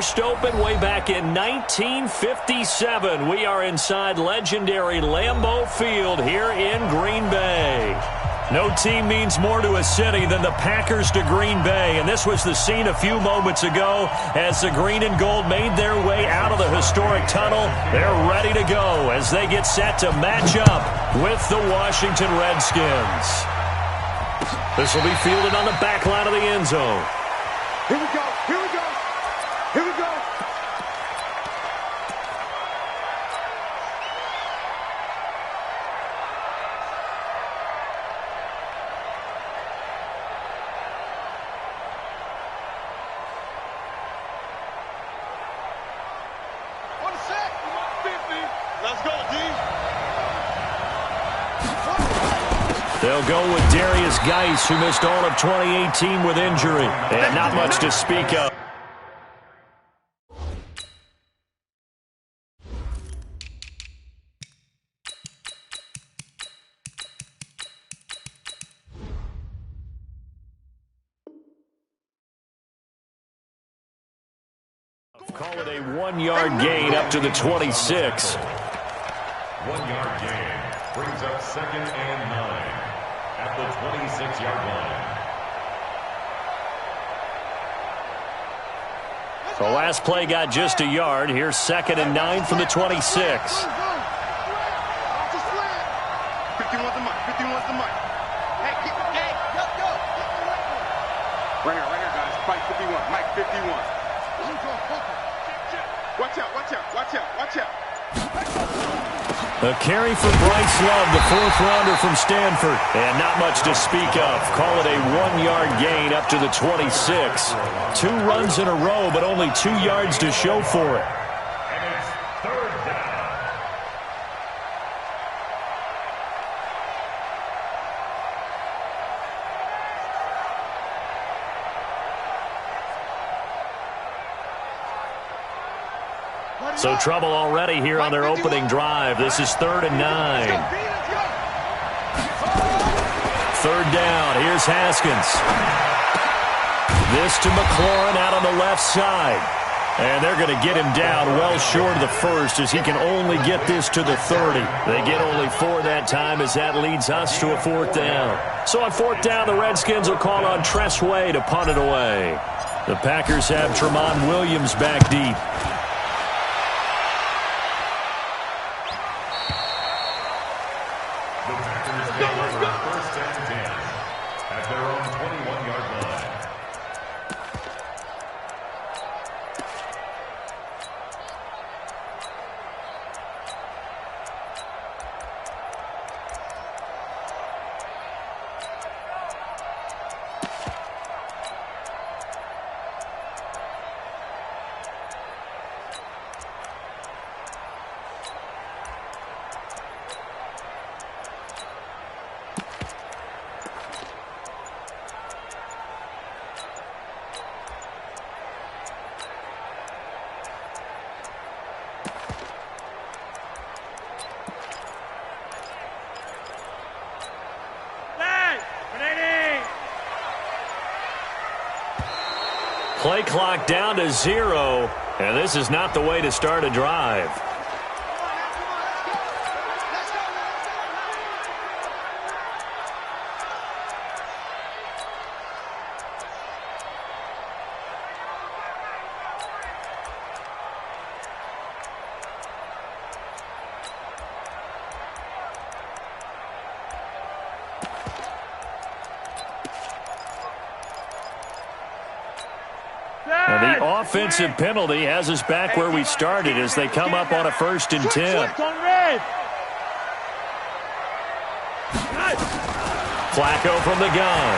first opened way back in 1957. We are inside legendary Lambeau Field here in Green Bay. No team means more to a city than the Packers to Green Bay, and this was the scene a few moments ago as the green and gold made their way out of the historic tunnel. They're ready to go as they get set to match up with the Washington Redskins. This will be fielded on the back line of the end zone. Here we go, here we go, here we go. They'll go with Darius Geis, who missed all of 2018 with injury. And not much to speak of. Call it a 1-yard gain up to the 26. 1-yard gain brings up 2nd and 9 at the 26-yard line. The last play got just a yard. Here's 2nd and 9 from the 26. 51's the mic. 51's the mic. Hey, go. Right here, guys. Mike 51. Mike 51. Watch out. A carry for Bryce Love, the 4th-rounder from Stanford. And not much to speak of. Call it a 1-yard gain up to the 26. 2 runs in a row, but only 2 yards to show for it. And it's 3rd down. So trouble already here on their opening drive. This is 3rd and 9. 3rd down. Here's Haskins. This to McLaurin out on the left side. And they're going to get him down well short of the first as he can only get this to the 30. They get only 4 that time as that leads us to a 4th down. So on 4th down, the Redskins will call on Tress Way to punt it away. The Packers have Tramon Williams back deep. Play clock down to 0, and this is not the way to start a drive. The offensive penalty has us back where we started as they come up on a 1st and 10. Flacco from the gun.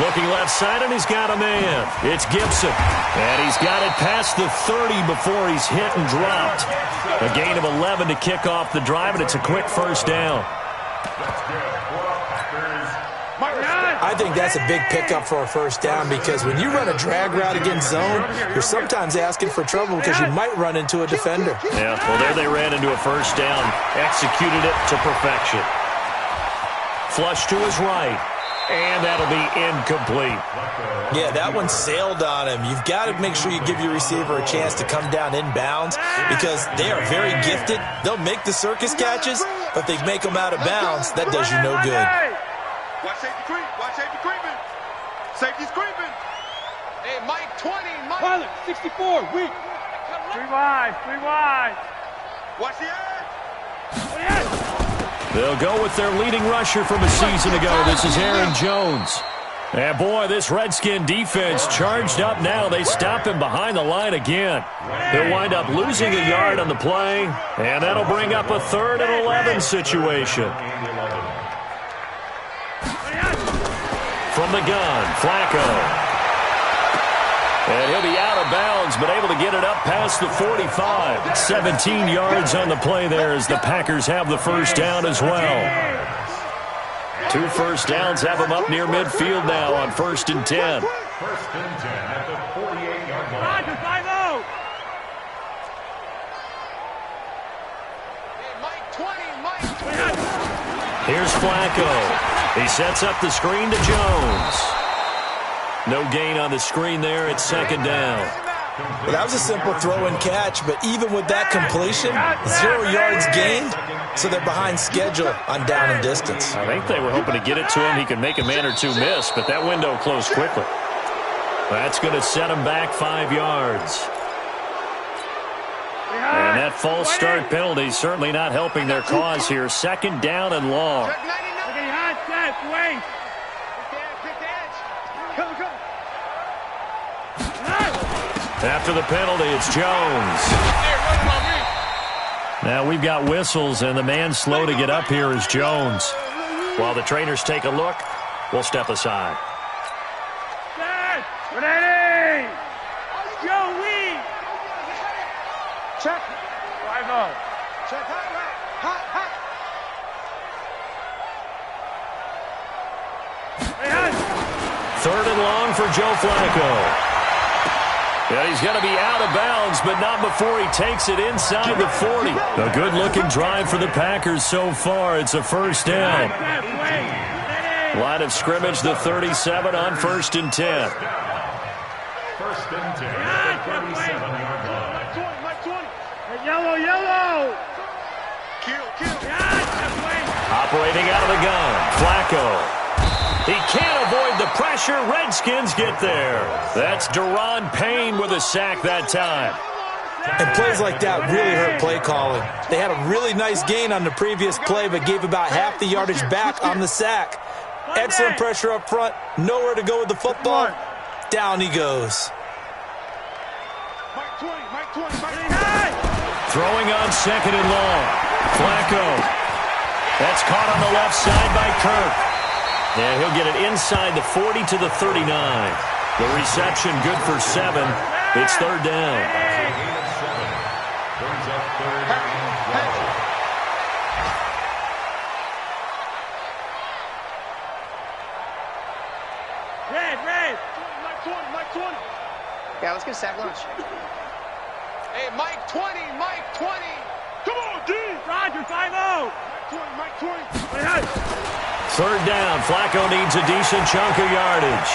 Looking left side, and he's got a man. It's Gibson. And he's got it past the 30 before he's hit and dropped. A gain of 11 to kick off the drive, and it's a quick 1st down. I think that's a big pickup for a 1st down because when you run a drag route against zone, you're sometimes asking for trouble because you might run into a defender. Yeah, well, there they ran into a 1st down. Executed it to perfection. Flush to his right. And that'll be incomplete. Yeah, that one sailed on him. You've got to make sure you give your receiver a chance to come down inbounds because they are very gifted. They'll make the circus catches, but if they make them out of bounds, that does you no good. Watch safety creep. Watch safety creeping. Safety's creeping. Hey, Mike 20. Mike. Tyler, 64. Weak. 3 wide. 3 wide. Watch the edge. They'll go with their leading rusher from a season ago. This is Aaron Jones. And boy, this Redskin defense charged up now. They stop him behind the line again. He'll wind up losing a yard on the play, and that'll bring up a 3rd and 11 situation. From the gun, Flacco. And he'll be out of bounds, but able to get it up past the 45. 17 yards on the play there as the Packers have the first down as well. 2 first downs have them up near midfield now on 1st and 10. 1st and 10 at the 48-yard line. Here's Flacco. He sets up the screen to Jones. No gain on the screen there. It's 2nd down. Well, that was a simple throw and catch, but even with that completion, 0 yards gained, so they're behind schedule on down and distance. I think they were hoping to get it to him. He could make a man or two miss, but that window closed quickly. That's going to set him back 5 yards. And that false start penalty certainly not helping their cause here. 2nd down and long. After the penalty, it's Jones. Now we've got whistles, and the man slow to get up here is Jones. While the trainers take a look, we'll step aside. Ready! Joey! Check. Rival. Check. Hot. 3rd and long for Joe Flacco. Yeah, he's going to be out of bounds, but not before he takes it inside the 40. A good-looking drive for the Packers so far. It's a 1st down. Line of scrimmage, the 37 on 1st and 10. 1st and 10 at the 37-yard line. Yellow. Kill. Operating out of the gun, Flacco. He can't avoid the pressure. Redskins get there. That's Daron Payne with a sack that time. And plays like that really hurt play calling. They had a really nice gain on the previous play, but gave about half the yardage back on the sack. Excellent pressure up front. Nowhere to go with the football. Down he goes. Throwing on 2nd and long. Flacco. That's caught on the left side by Kirk. And he'll get it inside the 40 to the 39. The reception good for 7. It's 3rd down. Brings up 3rd and 12. Red. Mike 20. Yeah, let's get sack lunch. Hey, Mike 20. Come on, D. Roger, 5-0. Mike 20. 3rd down. Flacco needs a decent chunk of yardage.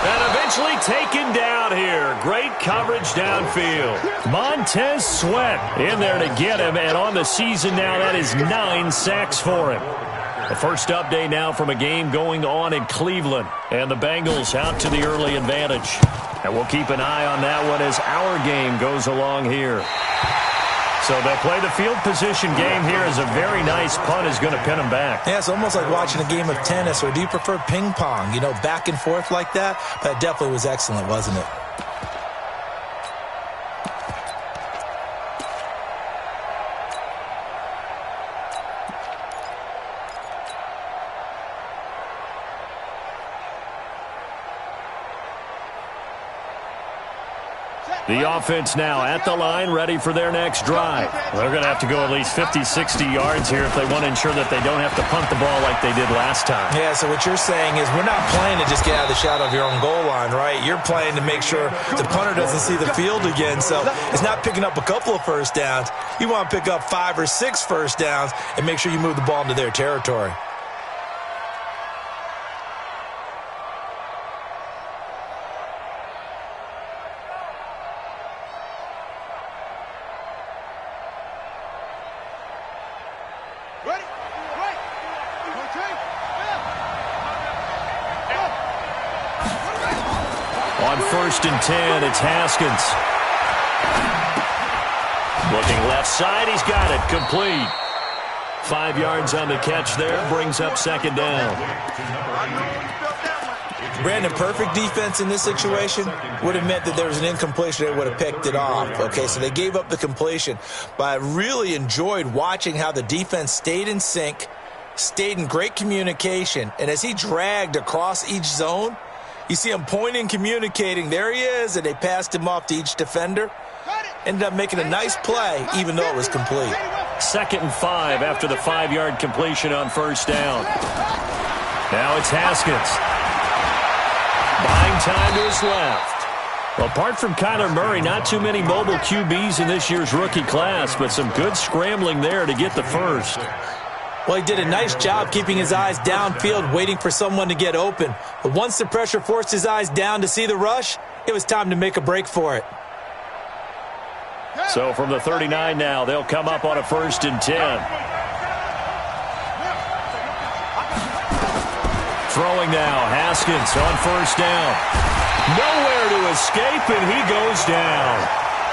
And eventually taken down here. Great coverage downfield. Montez Sweat in there to get him, and on the season now, that is 9 sacks for him. The first update now from a game going on in Cleveland, and the Bengals out to the early advantage. And we'll keep an eye on that one as our game goes along here. So they'll play the field position game here as a very nice punt is going to pin them back. Yeah, it's almost like watching a game of tennis, or do you prefer ping pong? You know, back and forth like that? That definitely was excellent, wasn't it? Check. The offense now at the line, ready for their next drive. They're going to have to go at least 50, 60 yards here if they want to ensure that they don't have to punt the ball like they did last time. Yeah, so what you're saying is we're not playing to just get out of the shadow of your own goal line, right? You're playing to make sure the punter doesn't see the field again. So it's not picking up a couple of first downs. You want to pick up 5 or 6 first downs and make sure you move the ball into their territory. On 1st and 10, it's Haskins. Looking left side, he's got it, complete. 5 yards on the catch there, brings up 2nd down. Brandon, perfect defense in this situation would have meant that there was an incompletion. They would have picked it off. Okay, so they gave up the completion. But I really enjoyed watching how the defense stayed in sync, stayed in great communication. And as he dragged across each zone, you see him pointing, communicating. There he is, and they passed him off to each defender. Ended up making a nice play, even though it was complete. 2nd and 5 after the 5-yard completion on 1st down. Now it's Haskins. Buying time to his left. Well, apart from Kyler Murray, not too many mobile QBs in this year's rookie class, but some good scrambling there to get the first. Well, he did a nice job keeping his eyes downfield, waiting for someone to get open. But once the pressure forced his eyes down to see the rush, it was time to make a break for it. So from the 39 now, they'll come up on a 1st and 10. Throwing now, Haskins on 1st down. Nowhere to escape, and he goes down.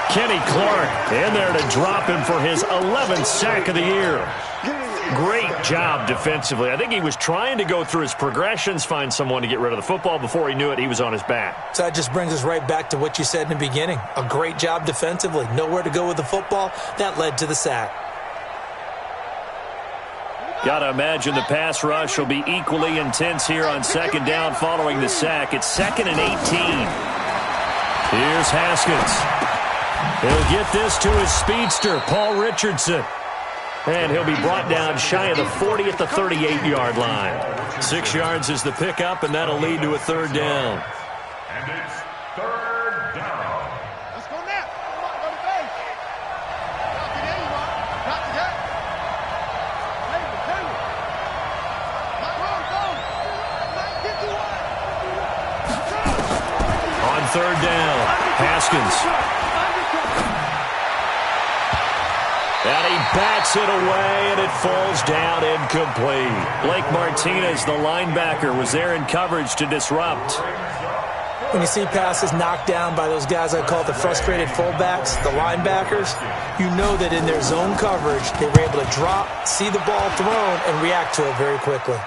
Kenny Clark in there to drop him for his 11th sack of the year. Great job defensively. I think he was trying to go through his progressions, find someone to get rid of the football. Before he knew it, he was on his back. So that just brings us right back to what you said in the beginning. A great job defensively. Nowhere to go with the football. That led to the sack. Got to imagine the pass rush will be equally intense here on 2nd down following the sack. It's 2nd and 18. Here's Haskins. He'll get this to his speedster, Paul Richardson. And he'll be brought down shy of the 40 at the 38-yard line. 6 yards is the pickup, and that'll lead to a 3rd down. And it's 3rd down. Let's go now. Come on, go to base. Not today, you are. Not today. Hey. Not wrong, go. 951. On 3rd down, Haskins. And he bats it away, and it falls down incomplete. Blake Martinez, the linebacker, was there in coverage to disrupt. When you see passes knocked down by those guys I call the frustrated fullbacks, the linebackers, you know that in their zone coverage, they were able to drop, see the ball thrown, and react to it very quickly.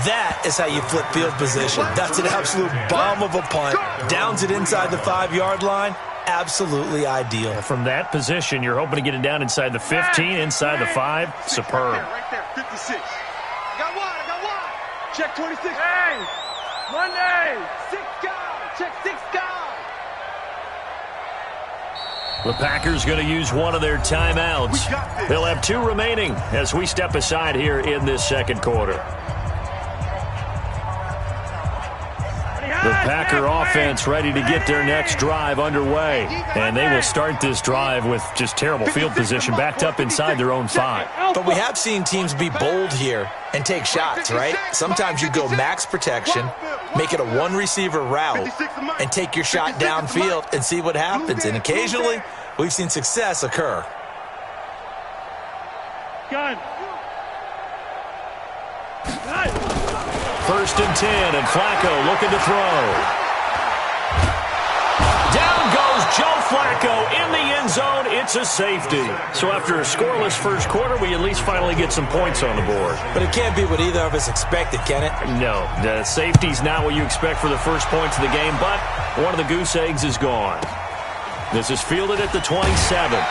That is how you flip field position. That's an absolute bomb of a punt. Downs it inside the 5-yard line. Absolutely ideal. From that position, you're hoping to get it down inside the 15, inside the 5. Superb. Right there, 56. I got one. Check 26. Hey! Monday! 6 guys. Check 6 guys. The Packers going to use one of their timeouts. They'll have 2 remaining as we step aside here in this 2nd quarter. The Packer offense ready to get their next drive underway. And they will start this drive with just terrible field position, backed up inside their own 5. But we have seen teams be bold here and take shots, right? Sometimes you go max protection, make it a 1-receiver route, and take your shot downfield and see what happens. And occasionally, we've seen success occur. Gun. 1st and 10, and Flacco looking to throw. Down goes Joe Flacco in the end zone. It's a safety. So after a scoreless 1st quarter, we at least finally get some points on the board. But it can't be what either of us expected, can it? No, the safety's not what you expect for the first points of the game, but one of the goose eggs is gone. This is fielded at the 27.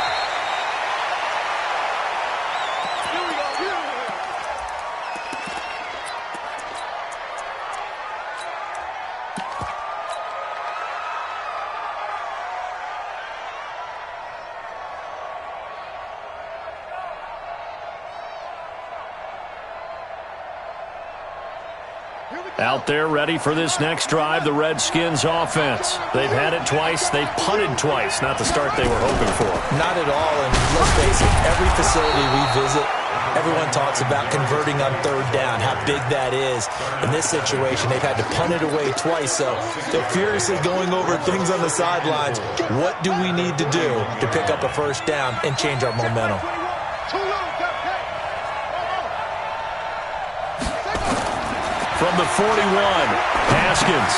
Out there ready for this next drive, the Redskins offense. They've had it twice. They've punted twice. Not the start they were hoping for. Not at all, and let's face it, every facility we visit, everyone talks about converting on third down, how big that is. In this situation, they've had to punt it away twice, so they're furiously going over things on the sidelines. What do we need to do to pick up a first down and change our momentum? From the 41, Haskins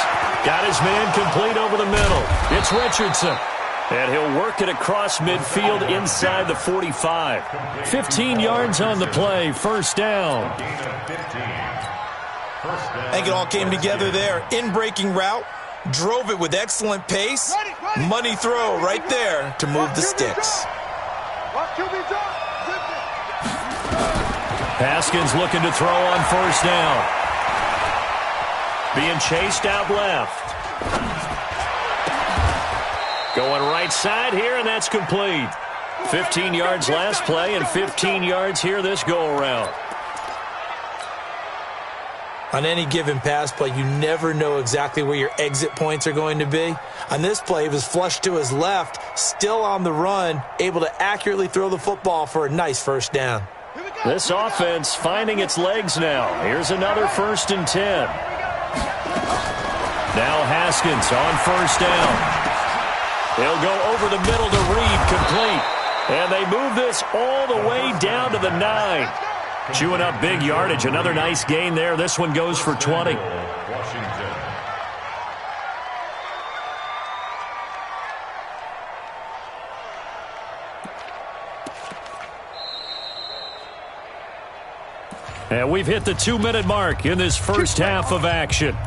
got his man complete over the middle. It's Richardson. And he'll work it across midfield inside the 45. 15 yards on the play, first down. I think it all came together there. In-breaking route, drove it with excellent pace. Money throw right there to move the sticks. Haskins looking to throw on first down. Being chased out left. Going right side here, and that's complete. 15 yards last play and 15 yards here this go-around. On any given pass play, you never know exactly where your exit points are going to be. On this play, he was flushed to his left, still on the run, able to accurately throw the football for a nice first down. This offense finding its legs now. Here's another 1st and 10. Now Haskins on first down. He'll go over the middle to Reed, complete. And they move this all the way down to the 9. Chewing up big yardage. Another nice gain there. This one goes for 20. And we've hit the 2-minute mark in this first half of action.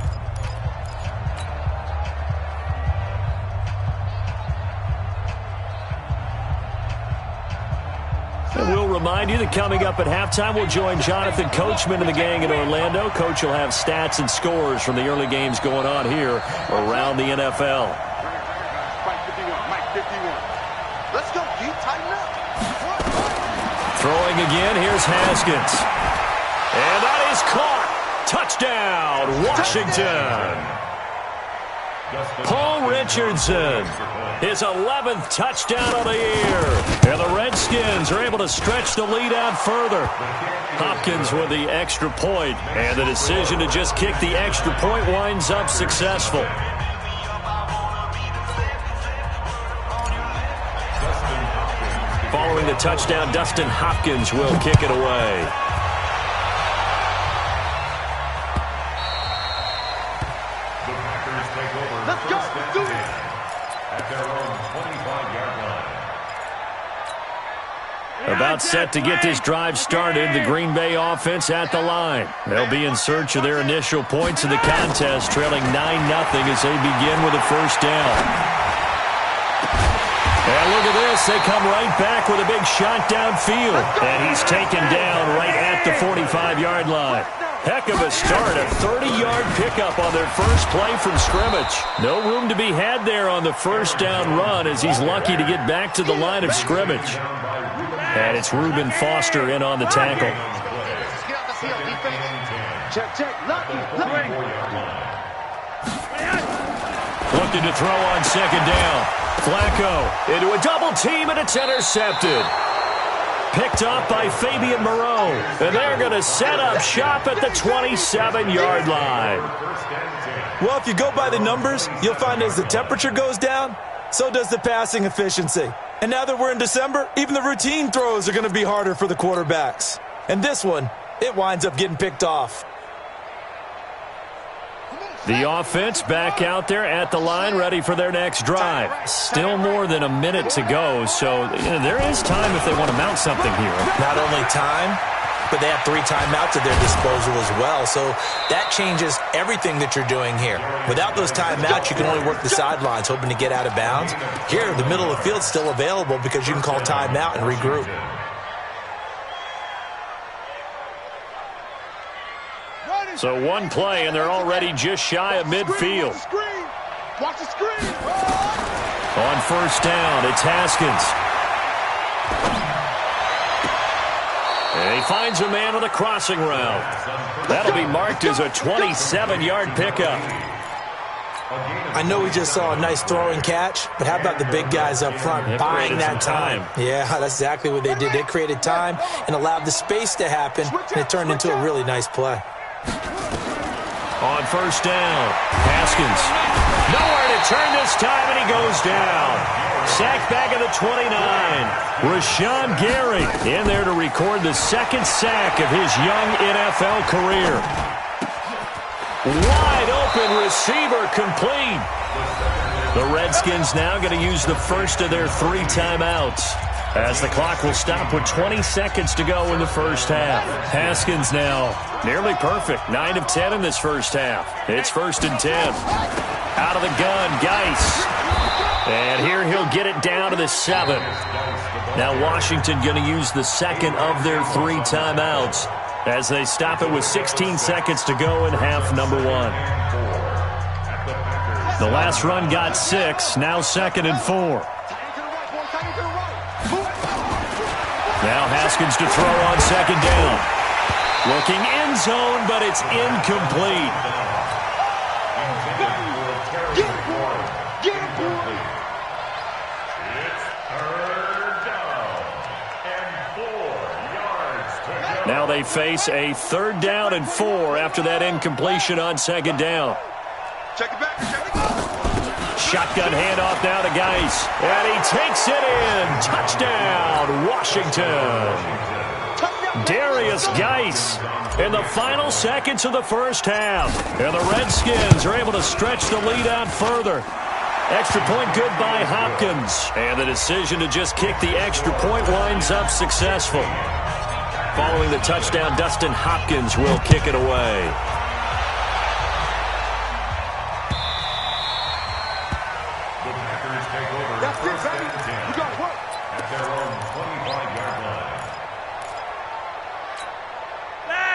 And we'll remind you that coming up at halftime, we'll join Jonathan Coachman and the gang in Orlando. Coach will have stats and scores from the early games going on here around the NFL. Mike 51, Mike 51. Let's go, G. Tighten up. Throwing again, here's Haskins. And that is caught. Touchdown, Washington. Paul Richardson, his 11th touchdown of the year. And the Redskins are able to stretch the lead out further. Hopkins with the extra point, and the decision to just kick the extra point winds up successful. Following the touchdown, Dustin Hopkins will kick it away. About set to get this drive started, the Green Bay offense at the line. They'll be in search of their initial points of the contest, trailing 9-0 as they begin with a first down. And look at this. They come right back with a big shot downfield. And he's taken down right at the 45-yard line. Heck of a start, a 30-yard pickup on their first play from scrimmage. No room to be had there on the first down run as he's lucky to get back to the line of scrimmage. And it's Reuben Foster in on the tackle. Looking to throw on second down. Flacco into a double team, and it's intercepted. Picked up by Fabian Moreau. And they're going to set up shop at the 27-yard line. Well, if you go by the numbers, you'll find as the temperature goes down, so does the passing efficiency. And now that we're in December, even the routine throws are going to be harder for the quarterbacks. And this one, it winds up getting picked off. The offense back out there at the line, ready for their next drive. Still more than a minute to go, so there is time if they want to mount something here. Not only time, but they have 3 timeouts at their disposal as well, so that changes everything that you're doing here. Without those timeouts, you can only work the sidelines, hoping to get out of bounds. Here, the middle of the field's still available because you can call timeout and regroup. So one play, and they're already just shy of midfield. Watch the screen. On first down, it's Haskins. And he finds a man on the crossing route. That'll be marked as a 27-yard pickup. I know we just saw a nice throwing catch, but how about the big guys up front buying that time? Yeah, that's exactly what they did. They created time and allowed the space to happen, and it turned into a really nice play. On first down, Haskins. Nowhere to turn this time, and he goes down. Sacked back at the 29. Rashawn Gary in there to record the second sack of his young NFL career. Wide open receiver complete. The Redskins now going to use the first of their 3 timeouts, as the clock will stop with 20 seconds to go in the first half. Haskins now nearly perfect. 9 of 10 in this first half. It's 1st and 10. Out of the gun, Geis. And here he'll get it down to the 7. Now Washington going to use the second of their 3 timeouts as they stop it with 16 seconds to go in half number 1. The last run got 6. Now 2nd and 4. Now Haskins to throw on 2nd down. Looking end zone, but it's incomplete. Now they face a 3rd down and 4 after that incompletion on 2nd down. Check it back. Shotgun handoff now to Geis. And he takes it in. Touchdown, Washington. Darius Geis in the final seconds of the first half. And the Redskins are able to stretch the lead out further. Extra point good by Hopkins. And the decision to just kick the extra point winds up successful. Following the touchdown, Dustin Hopkins will kick it away. The Packers take over. That's it, baby. We got to work. At their own 25-yard line.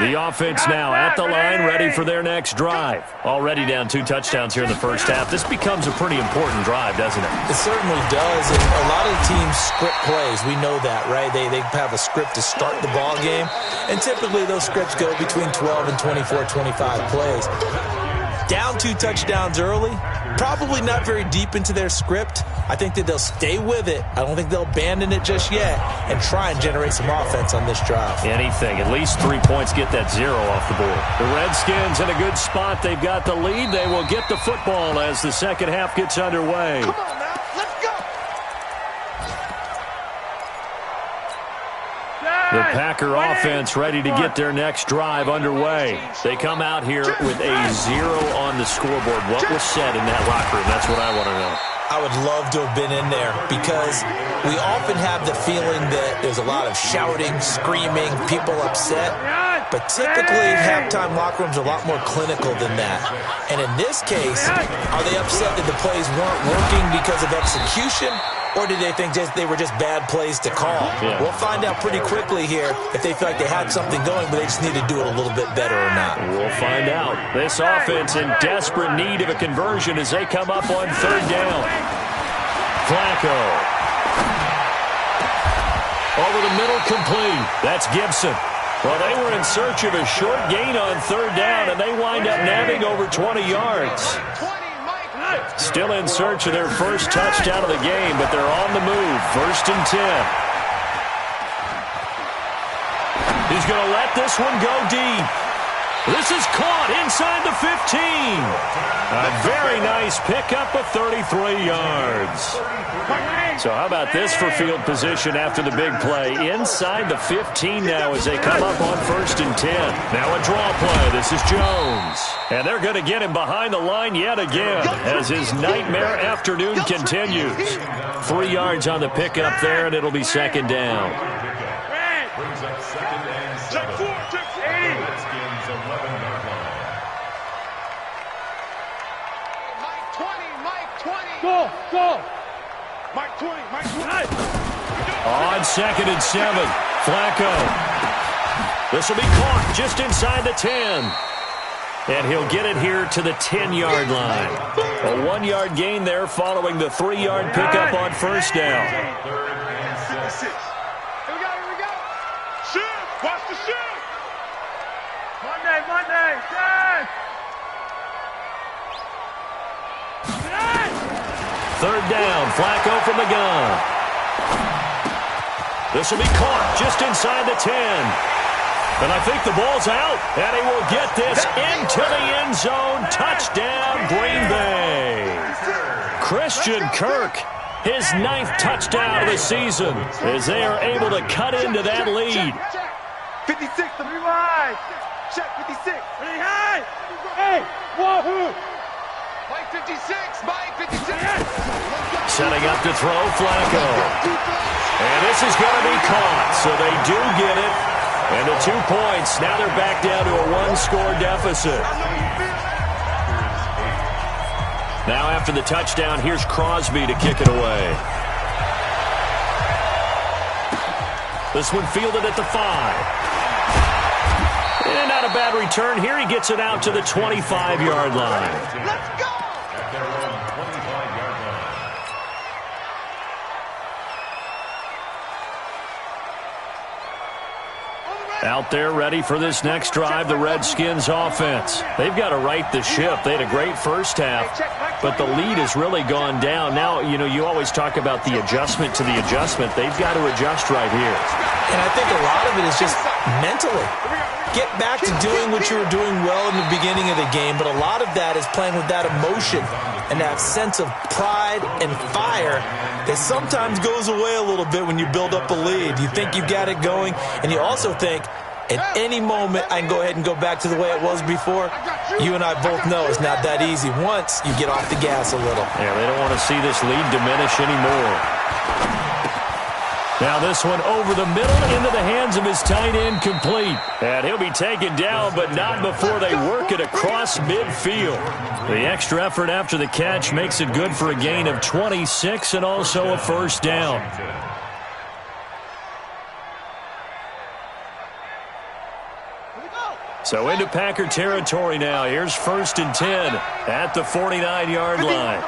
The offense now at the line, ready for their next drive. Already down 2 touchdowns here in the first half. This becomes a pretty important drive, doesn't it? It certainly does, and a lot of the teams script plays. We know that, right? They have a script to start the ball game, and typically those scripts go between 12 and 24, 25 plays. Down 2 touchdowns early, probably not very deep into their script. I think that they'll stay with it. I don't think they'll abandon it just yet and try and generate some offense on this drive. Anything. At least 3 points get that 0 off the board. The Redskins in a good spot. They've got the lead. They will get the football as the second half gets underway. Come on now. Let's go. The Packer offense ready to get their next drive underway. They come out here with a 0 on the scoreboard. What was said in that locker room? That's what I want to know. I would love to have been in there because we often have the feeling that there's a lot of shouting, screaming, people upset. But typically, halftime locker rooms are a lot more clinical than that. And in this case, are they upset that the plays weren't working because of execution? Or did they think they were just bad plays to call? Yeah. We'll find out pretty quickly here if they feel like they had something going, but they just need to do it a little bit better or not. We'll find out. This offense in desperate need of a conversion as they come up on 3rd down. Flacco. Over the middle, complete. That's Gibson. Well, they were in search of a short gain on 3rd down, and they wind up nabbing over 20 yards. Still in search of their first touchdown of the game, but they're on the move. 1st and 10. He's going to let this one go deep. This is caught inside the 15. A very nice pickup of 33 yards. So how about this for field position after the big play? Inside the 15 now as they come up on 1st and 10. Now a draw play. This is Jones. And they're going to get him behind the line yet again as his nightmare afternoon continues. 3 yards on the pickup there, and it'll be 2nd down. Brings up 2nd and 7. Redskins 11-yard line. Mike 20. Go. Mike 20. On 2nd and 7, Flacco. This will be caught just inside the 10. And he'll get it here to the 10-yard line. A 1-yard gain there following the 3-yard pickup on 1st down. 3rd and 6. Here we go. Shoot. Watch 3rd down. Flacco from the gun. This will be caught just inside the 10. And I think the ball's out. And he will get this into the end zone. Touchdown, Green Bay. Christian Kirk, his 9th touchdown of the season, as they are able to cut into that lead. 56, 3 wide. Check 56. Hey, hey, wahoo. Mike 56, Mike 56. Setting up to throw, Flacco. And this is going to be caught, so they do get it. And the 2 points, now they're back down to a 1-score deficit. Now after the touchdown, here's Crosby to kick it away. This one fielded at the 5. And not a bad return here. He gets it out to the 25-yard line. Let's go! Out there ready for this next drive, the Redskins offense. They've got to right the ship. They had a great first half, but the lead has really gone down. Now, you know, you always talk about the adjustment to the adjustment. They've got to adjust right here. And I think a lot of it is just mentally. Get back to doing what you were doing well in the beginning of the game, but a lot of that is playing with that emotion and that sense of pride and fire that sometimes goes away a little bit when you build up a lead. You think you've got it going, and you also think at any moment I can go ahead and go back to the way it was before. You and I both know it's not that easy once you get off the gas a little. Yeah, they don't want to see this lead diminish anymore. Now this one over the middle into the hands of his tight end, complete. And he'll be taken down, but not before they work it across midfield. The extra effort after the catch makes it good for a gain of 26 and also a first down. So into Packer territory now. Here's 1st and 10 at the 49-yard line.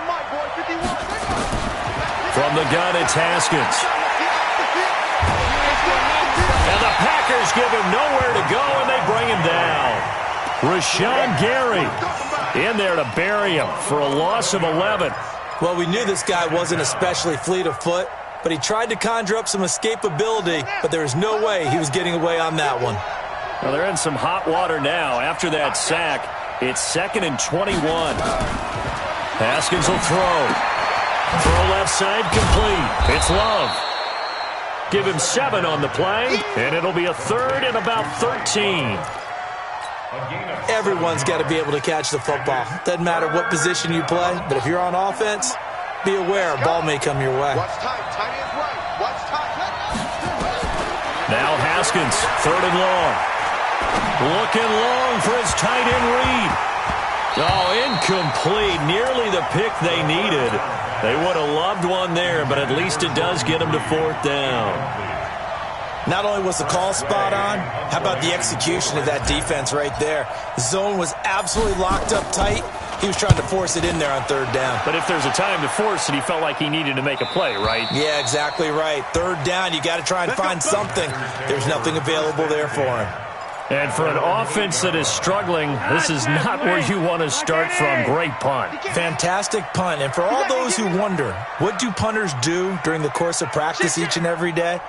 From the gun, it's Haskins. And the Packers give him nowhere to go, and they bring him down. Rashawn Gary in there to bury him for a loss of 11. Well, we knew this guy wasn't especially fleet of foot, but he tried to conjure up some escapability, but there was no way he was getting away on that one. Well, they're in some hot water now. After that sack, it's 2nd and 21. Haskins will throw. Throw left side, complete. It's Love. Give him 7 on the play, and it'll be a 3rd and about 13. Everyone's got to be able to catch the football. Doesn't matter what position you play, but if you're on offense, be aware a ball may come your way. Watch tight. Tight end's right. Watch tight. Now Haskins, 3rd and long. Looking long for his tight end read. Oh, incomplete. Nearly the pick they needed. They would have loved one there, but at least it does get them to 4th down. Not only was the call spot on, how about the execution of that defense right there? The zone was absolutely locked up tight. He was trying to force it in there on 3rd down. But if there's a time to force it, he felt like he needed to make a play, right? Yeah, exactly right. 3rd down, you got to try and find something. There's nothing available there for him. And for an offense that is struggling, this is not where you want to start from. Great punt. Fantastic punt. And for all those who wonder, what do punters do during the course of practice each and every day?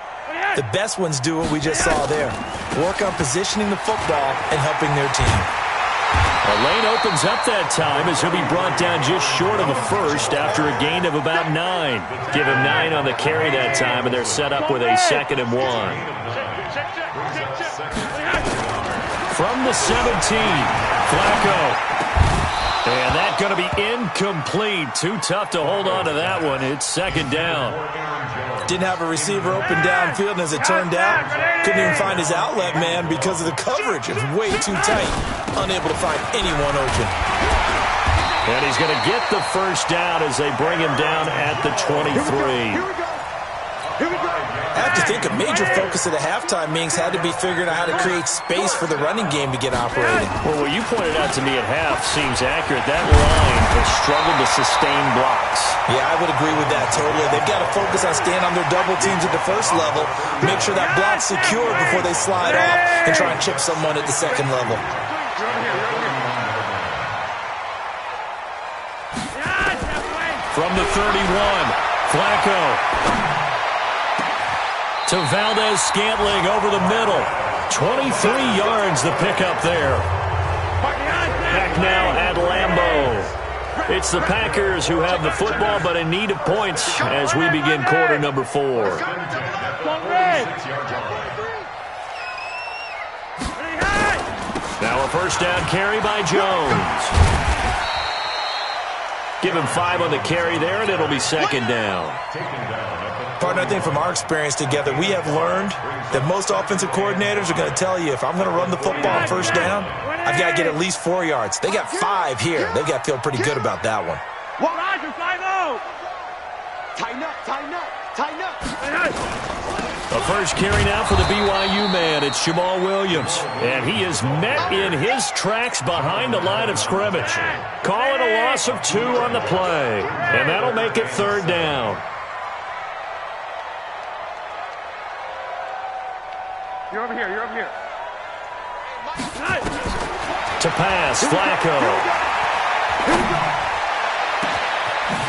The best ones do what we just saw there. Work on positioning the football and helping their team. The lane opens up that time as he'll be brought down just short of a first after a gain of about 9. Give him 9 on the carry that time, and they're set up with a 2nd and 1. From the 17, Flacco. And that's going to be incomplete. Too tough to hold on to that one. It's 2nd down. Didn't have a receiver open downfield, and as it turned out, couldn't even find his outlet man because of the coverage. It was way too tight. Unable to find anyone open. And he's going to get the first down as they bring him down at the 23. I have to think a major focus of the halftime meetings had to be figuring out how to create space for the running game to get operating. Well, what you pointed out to me at half seems accurate. That line has struggled to sustain blocks. Yeah, I would agree with that totally. They've got to focus on staying on their double teams at the first level, make sure that block's secure before they slide off and try and chip someone at the second level. From the 31, Flacco. To Valdez-Scantling over the middle. 23 yards the pickup there. Back now at Lambeau. It's the Packers who have the football but in need of points as we begin quarter number 4. Now a first down carry by Jones. Give him 5 on the carry there, and it'll be second down. Partner, I think from our experience together, we have learned that most offensive coordinators are going to tell you, if I'm going to run the football on first down, I've got to get at least 4 yards. They got 5 here. They've got to feel pretty good about that one. Roger, 5-0. Tighten up, tighten up, tighten up. A first carry now for the BYU man. It's Jamal Williams. And he is met in his tracks behind the line of scrimmage. Call it a loss of 2 on the play. And that'll make it third down. You're over here, you're over here. To pass, Flacco.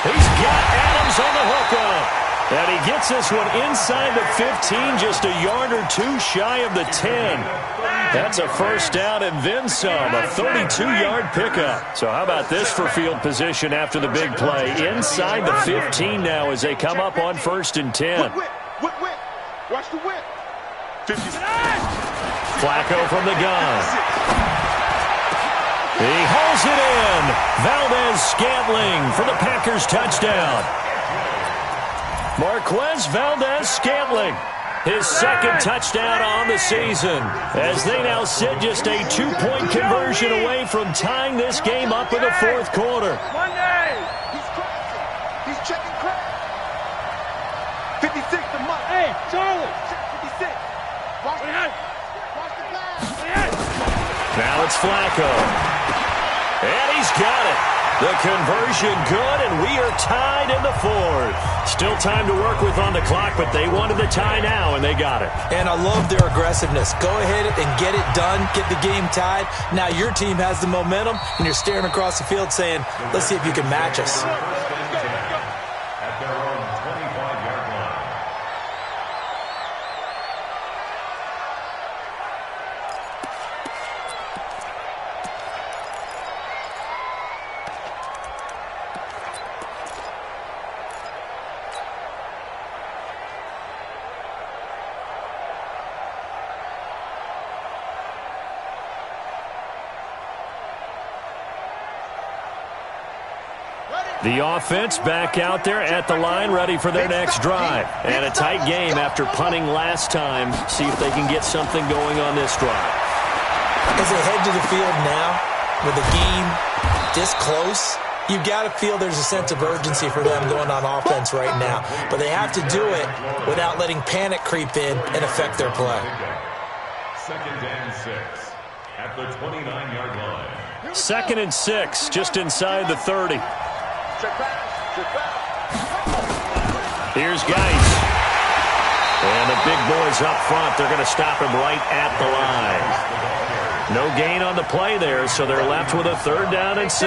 He's got Adams on the hookup. And he gets this one inside the 15, just a yard or 2 shy of the 10. That's a first down and then some, a 32-yard pickup. So how about this for field position after the big play? Inside the 15 now as they come up on first and 10. Whip. Watch the whip. 50. Flacco from the gun. He hauls it in. Valdez-Scantling for the Packers touchdown. Marquez Valdez-Scantling, his second touchdown on the season, as they now sit just a 2-point conversion away from tying this game up in the fourth quarter. Monday. He's checking crack. 56 to Mike. Hey, Charlie. 56. Watch the pass. Now it's Flacco. And he's got it. The conversion good, and we are tied in the fourth. Still time to work with on the clock, but they wanted the tie now, and they got it. And I love their aggressiveness. Go ahead and get it done, get the game tied. Now your team has the momentum, and you're staring across the field saying, let's see if you can match us. At their own 25-yard line. The offense back out there at the line, ready for their next drive. And a tight game after punting last time. See if they can get something going on this drive. As they head to the field now, with the game this close, you've got to feel there's a sense of urgency for them going on offense right now. But they have to do it without letting panic creep in and affect their play. Second and 6 at the 29-yard line. 2nd and 6, just inside the 30. Here's Geis. And the big boys up front, they're going to stop him right at the line. No gain on the play there, so they're left with a 3rd down and 6.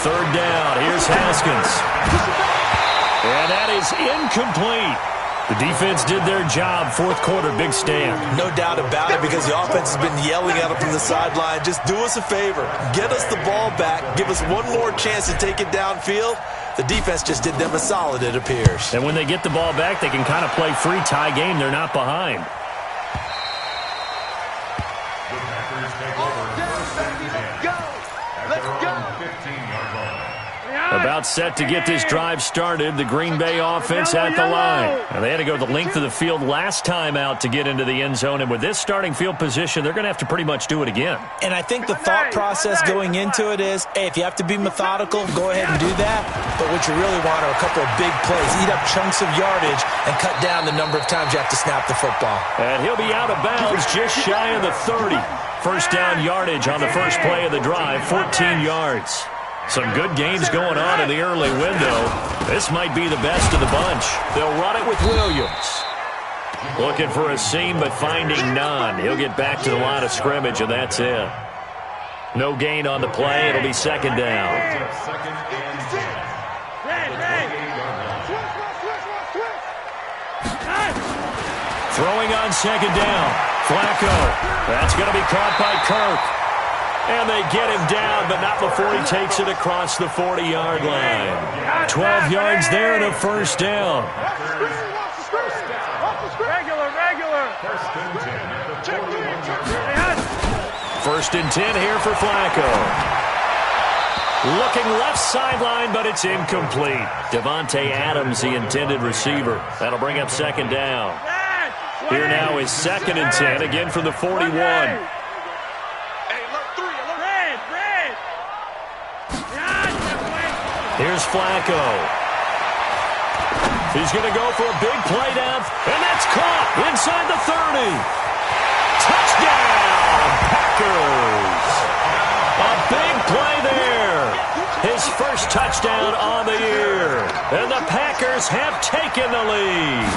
3rd down, here's Haskins. And that is incomplete. The defense did their job. Fourth quarter, big stand. No doubt about it, because the offense has been yelling at them from the sideline. Just do us a favor. Get us the ball back. Give us one more chance to take it downfield. The defense just did them a solid, it appears. And when they get the ball back, they can kind of play free tie game. They're not behind. The Packers take over first and 10 at their own 15-yard line. About set to get this drive started, the Green Bay offense at the line. And they had to go the length of the field last time out to get into the end zone. And with this starting field position, they're going to have to pretty much do it again. And I think the thought process going into it is, hey, if you have to be methodical, go ahead and do that. But what you really want are a couple of big plays. Eat up chunks of yardage and cut down the number of times you have to snap the football. And he'll be out of bounds just shy of the 30. First down yardage on the first play of the drive, 14 yards. Some good games going on in the early window. This might be the best of the bunch. They'll run it with Williams. Looking for a seam, but finding none. He'll get back to the line of scrimmage, and that's it. No gain on the play. It'll be second down. Second and 10. Throwing on second down. Flacco. That's going to be caught by Kirk. And they get him down, but not before he takes it across the 40-yard line. 12 yards there and a first down. Regular. First and 10 here for Flacco. Looking left sideline, but it's incomplete. Devontae Adams, the intended receiver. That'll bring up second down. Here now is second and 10, again from the 41. Here's Flacco. He's going to go for a big play down, and that's caught inside the 30. Touchdown, Packers. A big play there. His first touchdown on the year. And the Packers have taken the lead.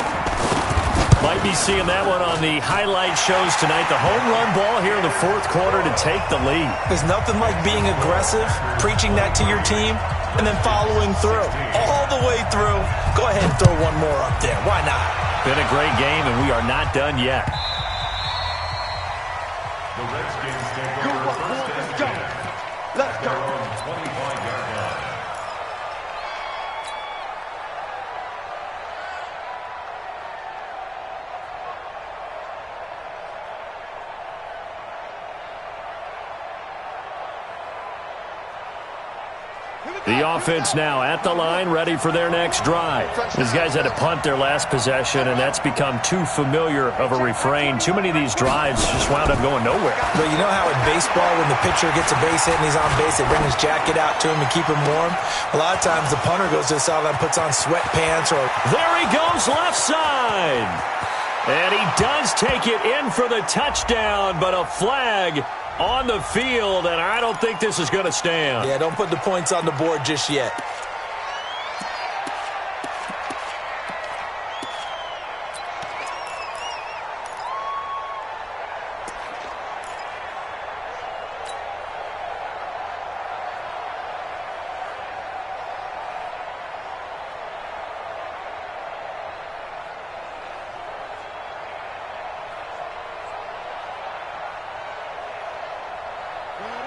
Might be seeing that one on the highlight shows tonight. The home run ball here in the fourth quarter to take the lead. There's nothing like being aggressive, preaching that to your team, and then following through. All the way through. Go ahead and throw one more up there. Why not? Been a great game, and we are not done yet. The Redskins take over first and 10. Let's go. 25-yard line. The offense now at the line, ready for their next drive. These guys had to punt their last possession, and that's become too familiar of a refrain. Too many of these drives just wound up going nowhere. But you know how in baseball, when the pitcher gets a base hit and he's on base, they bring his jacket out to him and keep him warm? A lot of times the punter goes to the sideline, puts on sweatpants or... There he goes left side. And he does take it in for the touchdown, but a flag on the field, and I don't think this is going to stand. Yeah, don't put the points on the board just yet.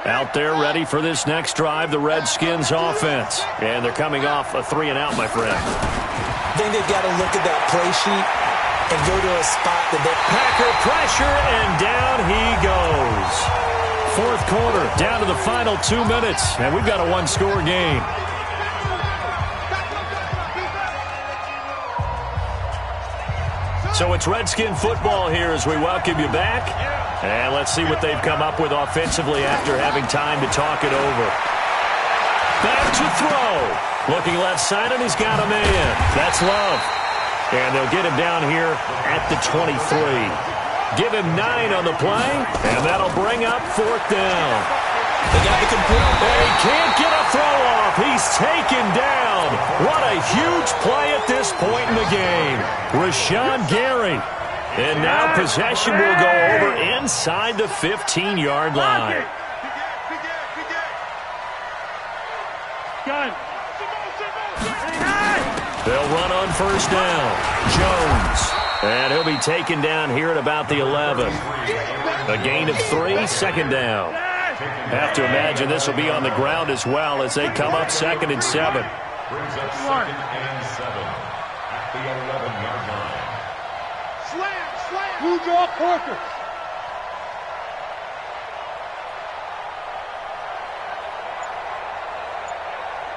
Out there ready for this next drive, the Redskins offense. And they're coming off a 3-and-out, my friend. I think they've got to look at that play sheet and go to a spot that they... Packer pressure, and down he goes. Fourth quarter, down to the final 2 minutes, and we've got a one-score game. So it's Redskin football here as we welcome you back. And let's see what they've come up with offensively after having time to talk it over. Back to throw. Looking left side, and he's got a man. That's Love. And they'll get him down here at the 23. Give him 9 on the play, and that'll bring up fourth down. They got the complete. And he can't get a throw off. He's taken down. What a huge play at this point in the game. Rashawn Gary. And now possession will go over inside the 15-yard line. They'll run on first down. Jones. And he'll be taken down here at about the 11. A gain of 3, second down. Have to imagine this will be on the ground as well as they come up second and 7. Brings up second and 7 at the 11-yard line. Who draw Parker?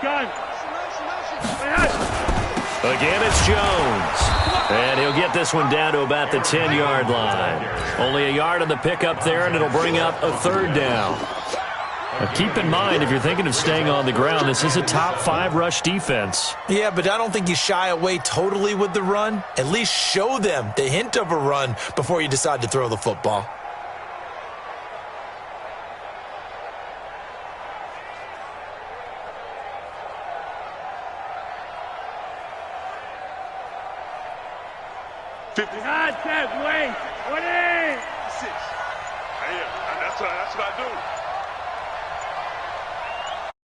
Gun. Again, it's Jones. And he'll get this one down to about the 10-yard line. Only a yard on the pickup there, and it'll bring up a third down. Now keep in mind, if you're thinking of staying on the ground, this is a top 5 rush defense. Yeah, but I don't think you shy away totally with the run. At least show them the hint of a run before you decide to throw the football. God says wait. 20. That's what I do.